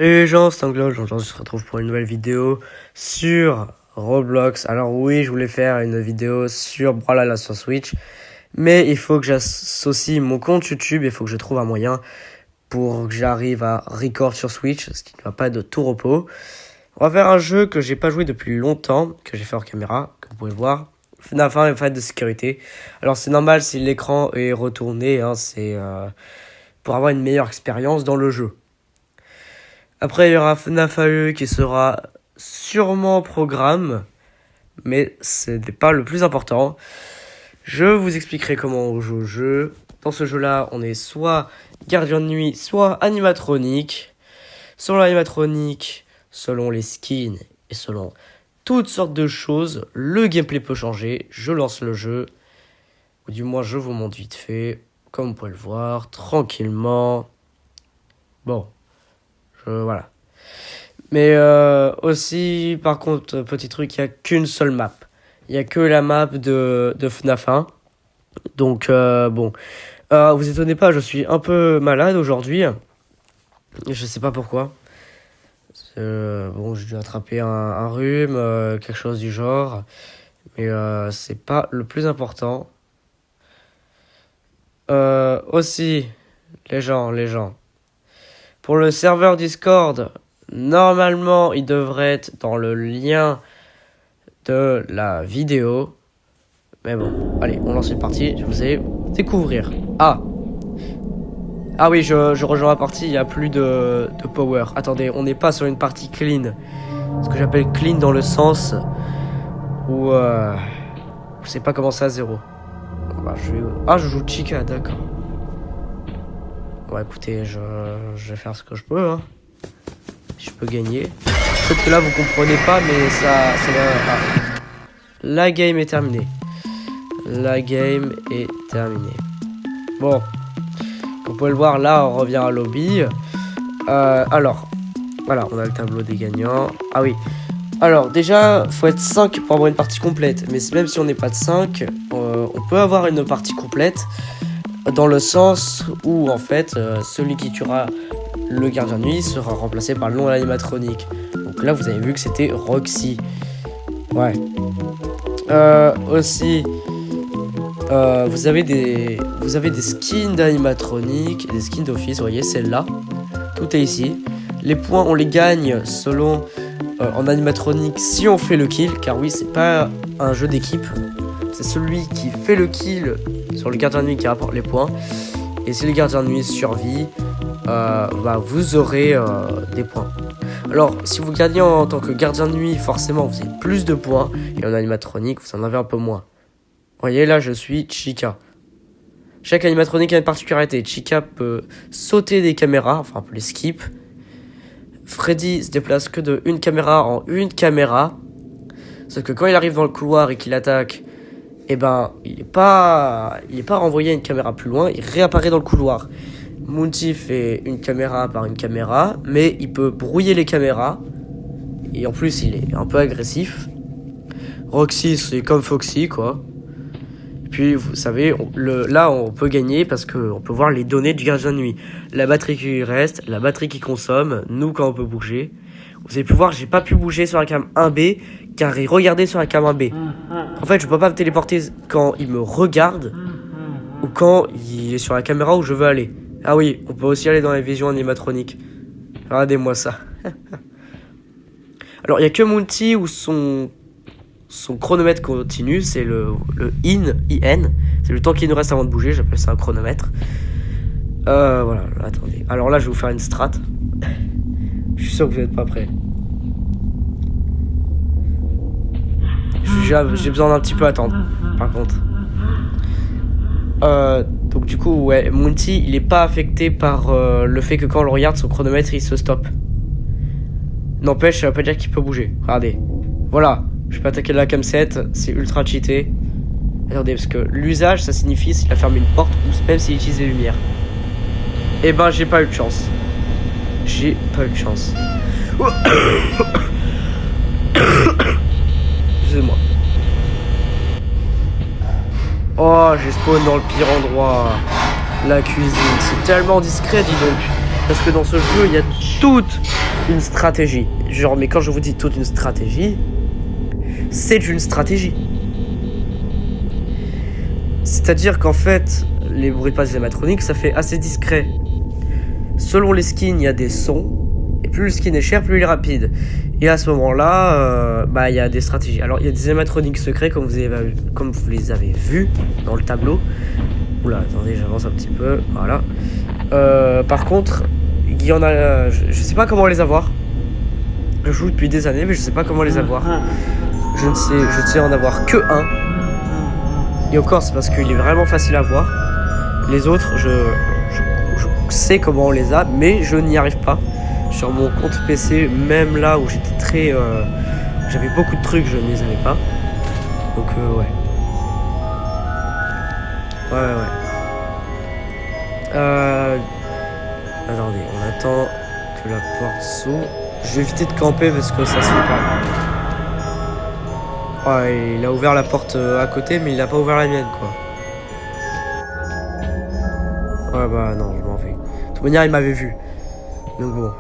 Salut les gens, c'est Anglo, aujourd'hui on se retrouve pour une nouvelle vidéo sur Roblox. Alors oui, je voulais faire une vidéo sur Brawlhalla sur Switch, mais il faut que j'associe mon compte YouTube, il faut que je trouve un moyen pour que j'arrive à record sur Switch, ce qui ne va pas de tout repos. On va faire un jeu que j'ai pas joué depuis longtemps, que j'ai fait hors caméra, comme vous pouvez le voir. FNAF 1 et Fight de sécurité. Alors c'est normal si l'écran est retourné, c'est pour avoir une meilleure expérience dans le jeu. Après, il y aura FNAF AE qui sera sûrement au programme, mais ce n'est pas le plus important. Je vous expliquerai comment on joue au jeu. Dans ce jeu-là, on est soit gardien de nuit, soit animatronique. Selon l'animatronique, selon les skins et selon toutes sortes de choses, le gameplay peut changer. Je lance le jeu, ou du moins je vous montre vite fait, comme vous pouvez le voir, tranquillement. Bon. Voilà. Mais aussi, par contre, petit truc, il n'y a qu'une seule map. Il n'y a que la map de FNAF 1. Donc, bon. Vous étonnez pas, je suis un peu malade aujourd'hui. Je sais pas pourquoi. Bon, j'ai dû attraper un rhume, quelque chose du genre. Mais c'est pas le plus important. Aussi, les gens. Pour le serveur Discord, normalement, il devrait être dans le lien de la vidéo. Mais bon, allez, on lance une partie. Je vous ai découvrir. Ah oui, je rejoins la partie, il n'y a plus de power. Attendez, on n'est pas sur une partie clean. Ce que j'appelle clean dans le sens où je sais pas comment ça à zéro. Bah, je joue Chica, d'accord. Bon, écoutez, je vais faire ce que je peux, hein. Je peux gagner. Peut-être que là, vous comprenez pas, mais ça va... Ah. La game est terminée. Bon. Comme vous pouvez le voir, là, on revient à lobby. Alors, voilà, on a le tableau des gagnants. Ah oui. Alors, déjà, faut être 5 pour avoir une partie complète. Mais même si on n'est pas de 5, on peut avoir une partie complète. Dans le sens où, en fait, celui qui tuera le gardien de nuit sera remplacé par le nom de l'animatronique. Donc là, vous avez vu que c'était Roxy. Ouais. Aussi, vous avez des skins d'animatronique, des skins d'office, vous voyez, celle-là. Tout est ici. Les points, on les gagne selon en animatronique si on fait le kill. Car oui, c'est pas un jeu d'équipe. C'est celui qui fait le kill sur le gardien de nuit qui rapporte les points. Et si le gardien de nuit survit, vous aurez des points. Alors, si vous gagnez en tant que gardien de nuit, forcément, vous avez plus de points. Et en animatronique, vous en avez un peu moins. Vous voyez, là, je suis Chica. Chaque animatronique a une particularité. Chica peut sauter des caméras, enfin, on peut les skip. Freddy se déplace que de une caméra en une caméra. Sauf que quand il arrive dans le couloir et qu'il attaque, il est pas renvoyé à une caméra plus loin, il réapparaît dans le couloir. Moonty fait une caméra par une caméra, mais il peut brouiller les caméras. Et en plus, il est un peu agressif. Roxy, c'est comme Foxy, quoi. Et puis, vous savez, là, on peut gagner parce qu'on peut voir les données du gardien de nuit. La batterie qui reste, la batterie qui consomme, nous, quand on peut bouger. Vous avez pu voir, j'ai pas pu bouger sur la cam 1B, car il regardait sur la cam 1B. En fait, je peux pas me téléporter quand il me regarde, ou quand il est sur la caméra où je veux aller. Ah oui, on peut aussi aller dans la vision animatronique. Regardez-moi ça. Alors, il n'y a que Moonty où son chronomètre continue, c'est le IN. C'est le temps qu'il nous reste avant de bouger, j'appelle ça un chronomètre. Voilà, attendez. Alors là, je vais vous faire une strat. Je suis sûr que vous n'êtes pas prêts. J'ai besoin d'un petit peu attendre, par contre. Donc du coup, ouais, Moonty, il est pas affecté par le fait que quand on le regarde, son chronomètre, il se stoppe. N'empêche, ça veut pas dire qu'il peut bouger. Regardez. Voilà, je peux attaquer la cam 7, c'est ultra cheaté. Attendez, parce que l'usage, ça signifie s'il a fermé une porte ou même s'il utilise les lumières. Eh ben, j'ai pas eu de chance. Excusez-moi. Oh, j'ai spawn dans le pire endroit. La cuisine, c'est tellement discret, dis donc. Parce que dans ce jeu, il y a toute une stratégie. Genre, mais quand je vous dis toute une stratégie, c'est une stratégie. C'est-à-dire qu'en fait, les bruits de passe animatroniques, ça fait assez discret. Selon les skins, il y a des sons. Et plus le skin est cher, plus il est rapide. Et à ce moment-là, il y a des stratégies. Alors, il y a des animatroniques secrets, comme vous les avez vus dans le tableau. Oula, attendez, j'avance un petit peu. Voilà. Par contre, il y en a... je sais pas comment les avoir. Je joue depuis des années, mais je sais pas comment les avoir. Je sais en avoir que un. Et encore, c'est parce qu'il est vraiment facile à voir. Les autres, je sais comment on les a, mais je n'y arrive pas. Sur mon compte PC, même là où j'étais très... j'avais beaucoup de trucs, je ne les avais pas. Donc, ouais. Ouais. Attendez, on attend que la porte s'ouvre. Je vais éviter de camper parce que ça se fait pas. Ouais, il a ouvert la porte à côté, mais il n'a pas ouvert la mienne, quoi. Ouais, bah non, je m'en vais. De toute manière, il m'avait vu. Donc bon.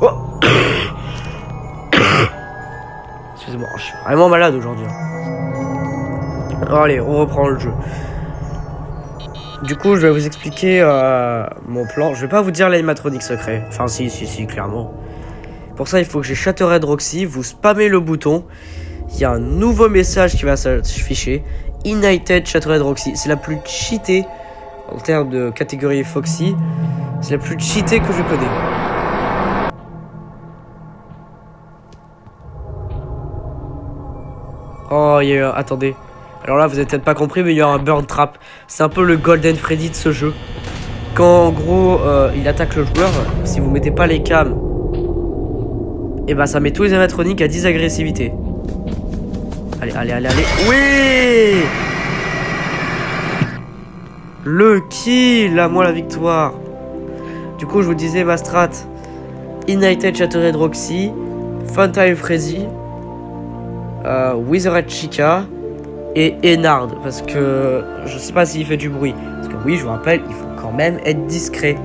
Oh. Excusez-moi, je suis vraiment malade aujourd'hui. Allez, on reprend le jeu. Du coup, je vais vous expliquer mon plan. Je vais pas vous dire l'animatronique secret. Enfin, si, clairement. Pour ça, il faut que j'ai Shattered Roxy. Vous spammez le bouton. Il y a un nouveau message qui va s'afficher. Ignited Shattered Roxy. C'est la plus cheatée en termes de catégorie Foxy. C'est la plus cheatée que je connais. Oh, il y a... Attendez. Alors là, vous avez peut-être pas compris, mais il y a un burn trap. C'est un peu le Golden Freddy de ce jeu. Quand, en gros, il attaque le joueur, si vous mettez pas les cams, et bah ça met tous les animatroniques à 10 agressivité. Allez. Oui! Le kill! À moi la victoire. Du coup, je vous disais, ma strat. Ignited Shattered Roxy, Funtime Freddy, Withered Chica et Ennard, parce que je sais pas s'il fait du bruit. Parce que oui, je vous rappelle, il faut quand même être discret.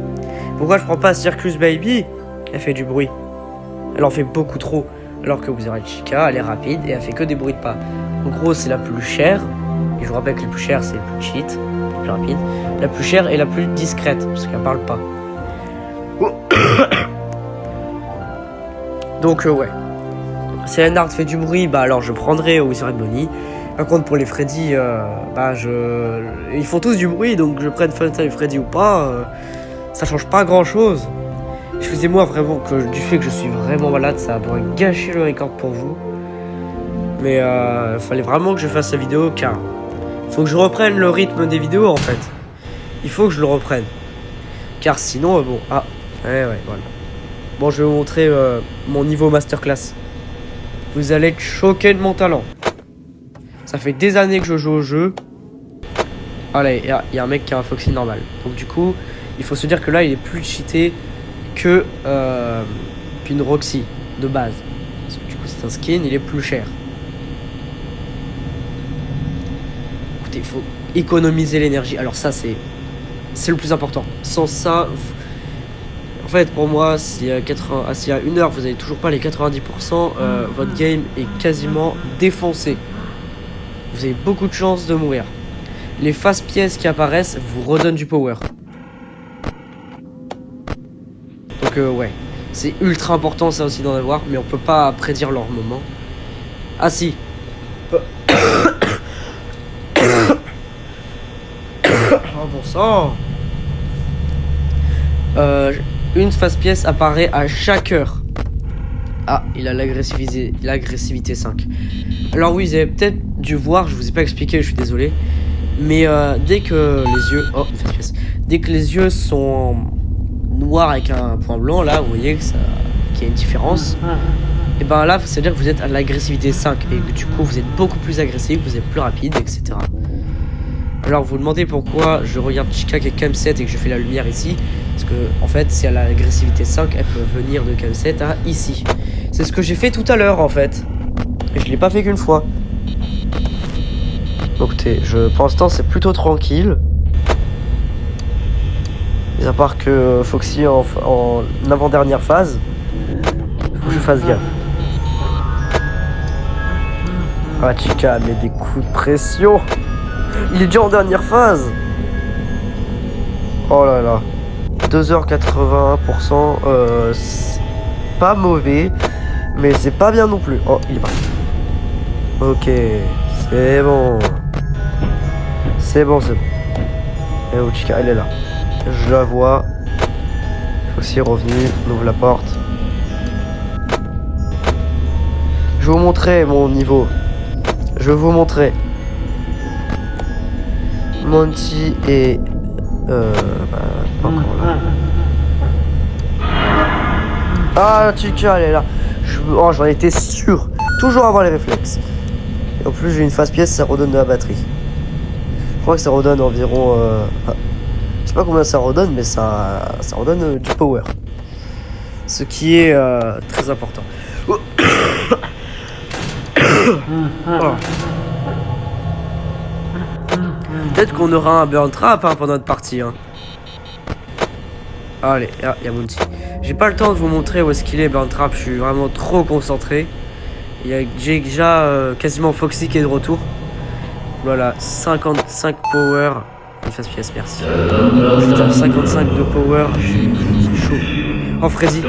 Pourquoi je prends pas Circus Baby? Elle fait du bruit. Elle en fait beaucoup trop. Alors que Withered Chica, elle est rapide et elle fait que des bruits de pas. En gros, c'est la plus chère. Et je vous rappelle que la plus chère, c'est la plus cheat, la plus rapide. La plus chère et la plus discrète, parce qu'elle parle pas. Donc, ouais. Si Ennard fait du bruit, bah alors je prendrai Withered Bonnie. Par contre, pour les Freddy, ils font tous du bruit, donc je prenne Funtime Freddy ou pas, ça change pas grand chose. Excusez-moi vraiment que du fait que je suis vraiment malade, ça pourrait gâcher le record pour vous. Mais fallait vraiment que je fasse cette vidéo car faut que je reprenne le rythme des vidéos en fait. Il faut que je le reprenne. Car sinon, bon, ouais, voilà. Bon, je vais vous montrer mon niveau masterclass. Vous allez être choqués de mon talent. Ça fait des années que je joue au jeu. Allez, il y a un mec qui a un Foxy normal. Donc du coup, il faut se dire que là, il est plus cheaté que qu'une Roxy de base. Parce que du coup, c'est un skin, il est plus cher. Écoutez, il faut économiser l'énergie. Alors ça, c'est le plus important. Sans ça, en fait, pour moi, s'il y a 1 heure, vous n'avez toujours pas les 90%, votre game est quasiment défoncé. Vous avez beaucoup de chances de mourir. Les face pièces qui apparaissent vous redonnent du power. Donc ouais, c'est ultra important ça aussi d'en avoir, mais on peut pas prédire leur moment. Ah si. Oh bon sang. Une face pièce apparaît à chaque heure. Ah, il a l'agressivité 5. Alors oui, vous avez peut-être dû voir, je vous ai pas expliqué, je suis désolé. Mais dès que les yeux... Oh, une face pièce. Dès que les yeux sont noirs avec un point blanc, là, vous voyez qu'il y a une différence. Et ben là, ça veut dire que vous êtes à l'agressivité 5. Et que du coup, vous êtes beaucoup plus agressif, vous êtes plus rapide, etc. Alors, vous vous demandez pourquoi je regarde Chica qui est cam 7 et que je fais la lumière ici. Parce que, en fait, si elle a l'agressivité 5, elle peut venir de cam 7 à ici. C'est ce que j'ai fait tout à l'heure, en fait. Et je l'ai pas fait qu'une fois. Donc, écoutez, pour l'instant, c'est plutôt tranquille. à part que Foxy en avant-dernière phase, faut que je fasse gaffe. Ah, Chica met des coups de pression. Il est déjà en dernière phase. Oh là là. 2h81%. C'est pas mauvais. Mais c'est pas bien non plus. Oh, il est parti. Ok. C'est bon. C'est bon, c'est bon. Et oh, Chica, elle est là. Je la vois. Foxy est revenu. On ouvre la porte. Je vais vous montrer mon niveau. Je vais vous montrer. Monty est... pas encore là. Ah, Chica, elle est là. J'en étais sûr. Toujours avoir les réflexes. Et en plus, j'ai une phase pièce, ça redonne de la batterie. Je crois que ça redonne environ... je sais pas combien ça redonne, mais ça redonne du power. Ce qui est très important. Oh. Peut-être qu'on aura un burn trap pendant notre partie. Hein. Allez, il y a Monty. J'ai pas le temps de vous montrer où est-ce qu'il est, burn trap. Je suis vraiment trop concentré. J'ai déjà quasiment Foxy qui est de retour. Voilà, 55 power. Une phase pièce, merci. Putain, 55 de power. C'est chaud. Oh, Freddy.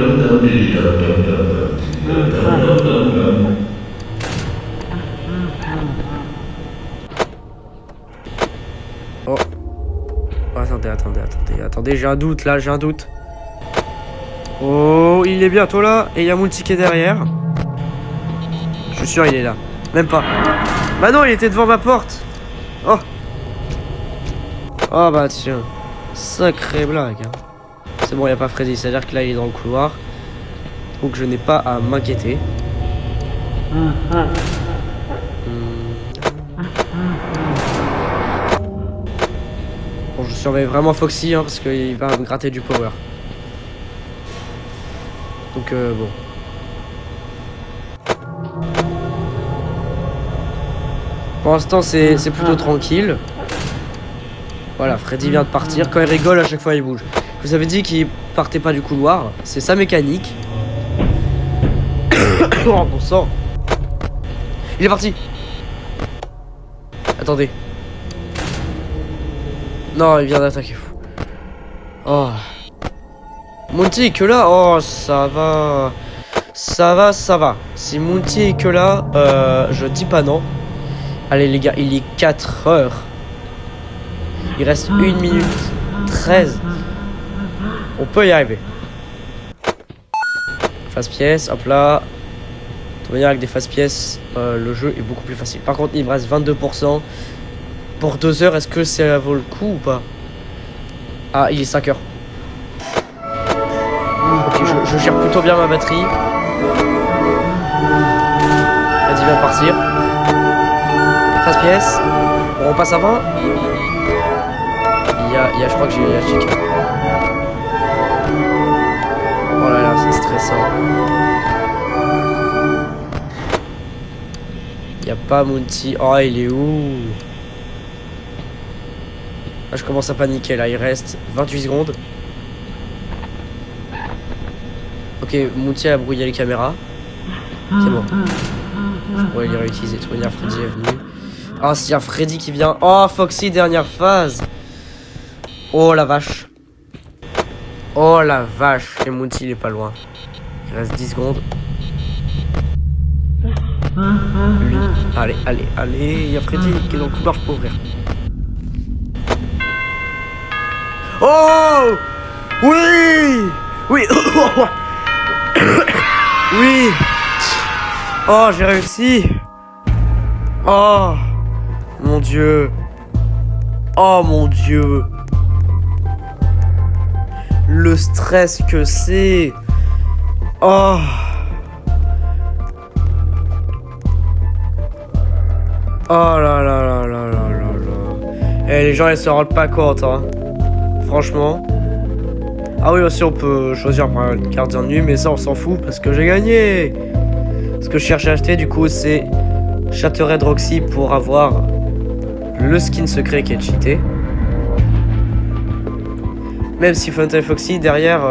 Oh. Attendez, j'ai un doute là, j'ai un doute. Oh, il est bientôt là. Et il y a Monty qui est derrière. Je suis sûr, il est là. Même pas. Bah non, il était devant ma porte. Oh. Oh bah tiens. Sacrée blague. Hein. C'est bon, il n'y a pas Freddy. C'est-à-dire que là, il est dans le couloir. Donc je n'ai pas à m'inquiéter. Bon, je surveille vraiment Foxy hein, parce qu'il va me gratter du power. Donc bon. Pour l'instant c'est plutôt tranquille. Voilà, Freddy vient de partir. Quand il rigole, à chaque fois il bouge. Je vous avais dit qu'il partait pas du couloir. C'est sa mécanique. Oh bon sang. Il est parti. Attendez. Non, il vient d'attaquer. Oh. Monty est que là. Oh, ça va. Ça va. Si Monty est que là, je dis pas non. Allez les gars, il est 4 heures. Il reste 1 minute 13. On peut y arriver. Phase pièce, hop là. De toute manière, avec des phases pièces, le jeu est beaucoup plus facile. Par contre, il me reste 22%. Pour 2 heures, est-ce que ça vaut le coup ou pas? Ah, il est 5 heures. Ok, je gère plutôt bien ma batterie. Freddy vient de partir. Phase pièce. Bon, on passe à 20. Je crois que j'ai la chica. Oh là là, c'est stressant. Il n'y a pas Monty. Oh, il est où? Là, je commence à paniquer. Là, il reste 28 secondes. Ok, Monty a brouillé les caméras. C'est bon. Je pourrais les réutiliser. De toute manière, Freddy est venu. Oh, s'il y a Freddy qui vient. Oh, Foxy, dernière phase. Oh la vache. Oh la vache. Et Monty, il est pas loin. Il reste 10 secondes. Lui. Allez. Il y a Freddy qui est dans le couloir pour ouvrir. Oh oui. Oui. Oui. Oh, j'ai réussi. Oh mon Dieu. Oh mon Dieu. Le stress que c'est. Oh. Oh là là là là là là là. Et les gens ils se rendent pas compte hein. Franchement. Ah oui aussi on peut choisir par une carte d'ennui mais ça on s'en fout parce que j'ai gagné. Ce que je cherche à acheter du coup c'est Shattered Roxy pour avoir le skin secret qui est cheaté. Même si Funtime Foxy, derrière,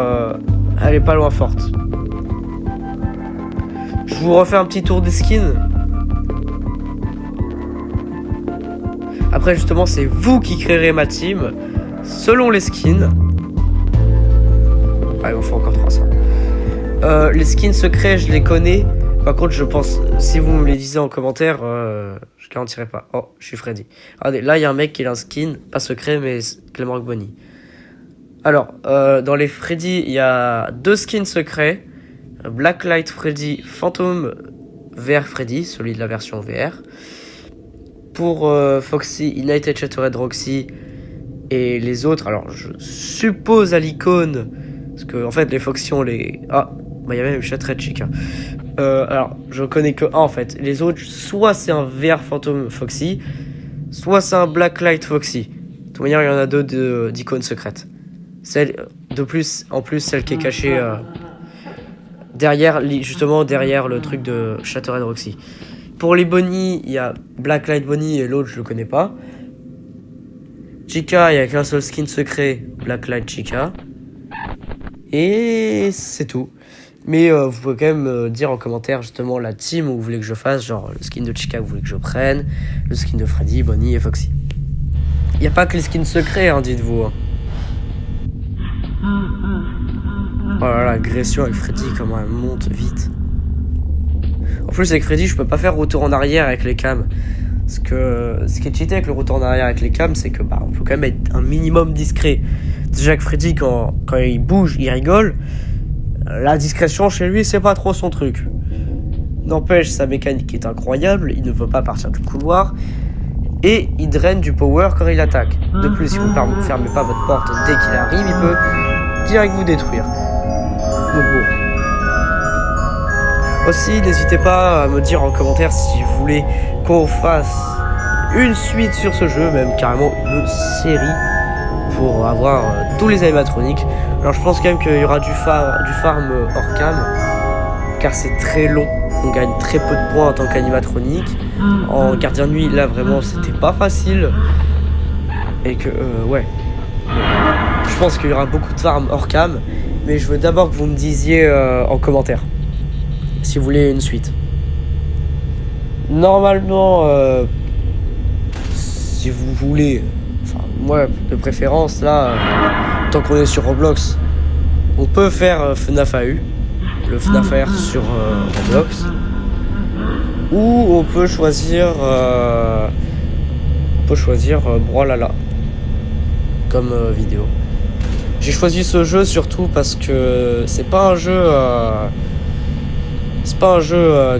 elle est pas loin forte. Je vous refais un petit tour des skins. Après, justement, c'est vous qui créerez ma team selon les skins. Ah, il me faut encore 300. Les skins secrets, je les connais. Par contre, je pense, si vous me les disiez en commentaire, je garantirai pas. Oh, je suis Freddy. Regardez, là, il y a un mec qui a un skin, pas secret, mais Clément Bonny. Alors, dans les Freddy, il y a 2 skins secrets. Blacklight Freddy, Phantom VR Freddy, celui de la version VR. Pour Foxy, United Shattered Roxy et les autres, alors je suppose à l'icône, parce que en fait les Foxy on les... Ah, bah il y a même Shattered Chica. Alors, je connais que un en fait. Les autres, soit c'est un VR Phantom Foxy, soit c'est un Blacklight Foxy. De toute manière, il y en a 2 d'icônes secrètes. Celle de plus, en plus, celle qui est cachée derrière, justement derrière le truc de Shattered Roxy. Pour les Bonnie, il y a Blacklight Bonnie et l'autre je le connais pas. Chica, il y a qu'un seul skin secret, Blacklight Chica. Et c'est tout. Mais vous pouvez quand même dire en commentaire justement la team où vous voulez que je fasse, genre le skin de Chica que vous voulez que je prenne, le skin de Freddy, Bonnie et Foxy. Il n'y a pas que les skins secrets, hein, dites-vous. Oh là là, l'agression avec Freddy, comment elle monte vite. En plus avec Freddy, je peux pas faire retour en arrière avec les cams. Parce que ce qui est cheaté avec le retour en arrière avec les cams, c'est que on peut quand même être un minimum discret. Déjà que Freddy, quand il bouge, il rigole. La discrétion chez lui, c'est pas trop son truc. N'empêche, sa mécanique est incroyable. Il ne veut pas partir du couloir. Et il draine du power quand il attaque. De plus, si vous ne fermez pas votre porte dès qu'il arrive, il peut direct vous détruire. Donc bon. Aussi, n'hésitez pas à me dire en commentaire si vous voulez qu'on fasse une suite sur ce jeu, même carrément une série, pour avoir tous les animatroniques. Alors je pense quand même qu'il y aura du farm hors cam, car c'est très long, on gagne très peu de points en tant qu'animatronique. En gardien de nuit, là vraiment c'était pas facile, et que ouais, je pense qu'il y aura beaucoup de farm hors cam, mais je veux d'abord que vous me disiez en commentaire si vous voulez une suite. Normalement, si vous voulez, enfin moi de préférence là, tant qu'on est sur Roblox, on peut faire FNAF AU, le FNAF AR sur Roblox, ou on peut choisir Brawlhalla comme vidéo. J'ai choisi ce jeu surtout parce que c'est pas un jeu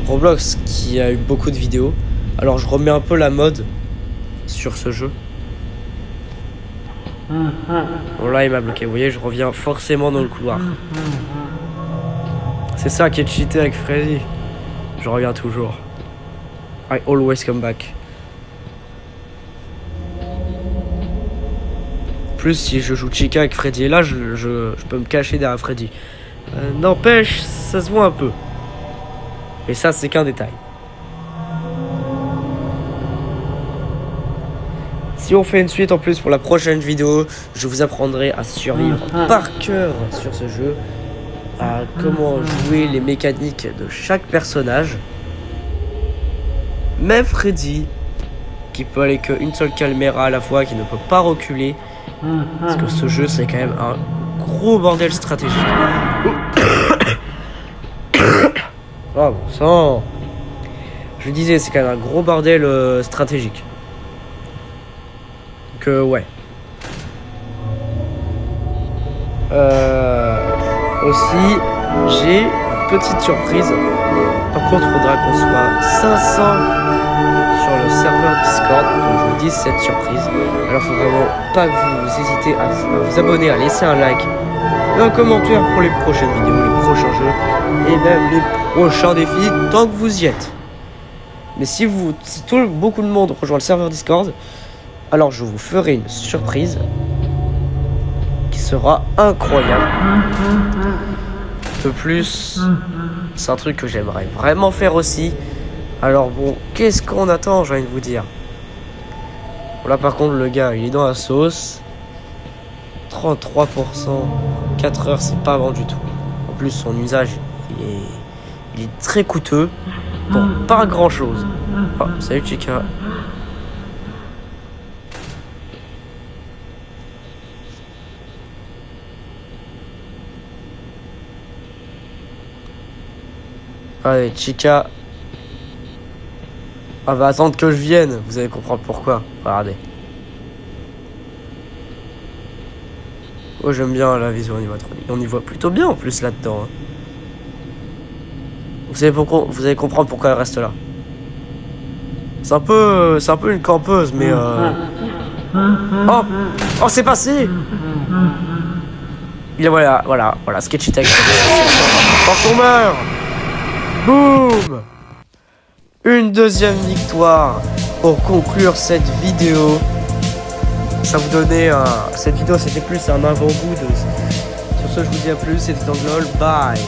Roblox qui a eu beaucoup de vidéos. Alors je remets un peu la mode sur ce jeu. Bon là il m'a bloqué, vous voyez, je reviens forcément dans le couloir. C'est ça qui est cheaté avec Freddy. Je reviens toujours. I always come back. Plus si je joue Chica avec Freddy, et là je peux me cacher derrière Freddy. N'empêche, ça se voit un peu. Et ça c'est qu'un détail. Si on fait une suite en plus pour la prochaine vidéo, je vous apprendrai à survivre par cœur sur ce jeu, à comment jouer les mécaniques de chaque personnage. Même Freddy, qui peut aller qu'une seule caméra à la fois, qui ne peut pas reculer. Parce que ce jeu c'est quand même un gros bordel stratégique. Oh bon sang. Je disais, c'est quand même un gros bordel stratégique. Donc ouais. Aussi, j'ai une petite surprise. Par contre, il faudra qu'on soit 500 sur le serveur Discord. Donc je vous dis cette surprise. Alors, il faut vraiment pas que vous hésitez à vous abonner, à laisser un like et un commentaire pour les prochaines vidéos, les prochains jeux et même les prochains défis tant que vous y êtes. Mais si beaucoup de monde rejoint le serveur Discord, alors je vous ferai une surprise qui sera incroyable. De plus, c'est un truc que j'aimerais vraiment faire aussi. Alors bon, qu'est-ce qu'on attend, j'ai envie de vous dire. Bon, là par contre le gars il est dans la sauce. 33%. 4 heures, c'est pas bon du tout. En plus, son usage, il est très coûteux pour pas grand chose. Oh, salut Chica. Allez, Chica. Elle va attendre que je vienne. Vous allez comprendre pourquoi. Regardez. Oh, j'aime bien la vision animatronique. On y voit plutôt bien en plus là-dedans. Hein. Vous allez comprendre pourquoi elle reste là. C'est un peu une campeuse, mais oh, oh, c'est passé. Voilà, Sketchy Tech. Quand on meurt. Boum. Une deuxième victoire pour conclure cette vidéo. Ça vous donnait cette vidéo, c'était plus un avant-goût de... Sur ce, je vous dis à plus, c'était Tanglol, bye.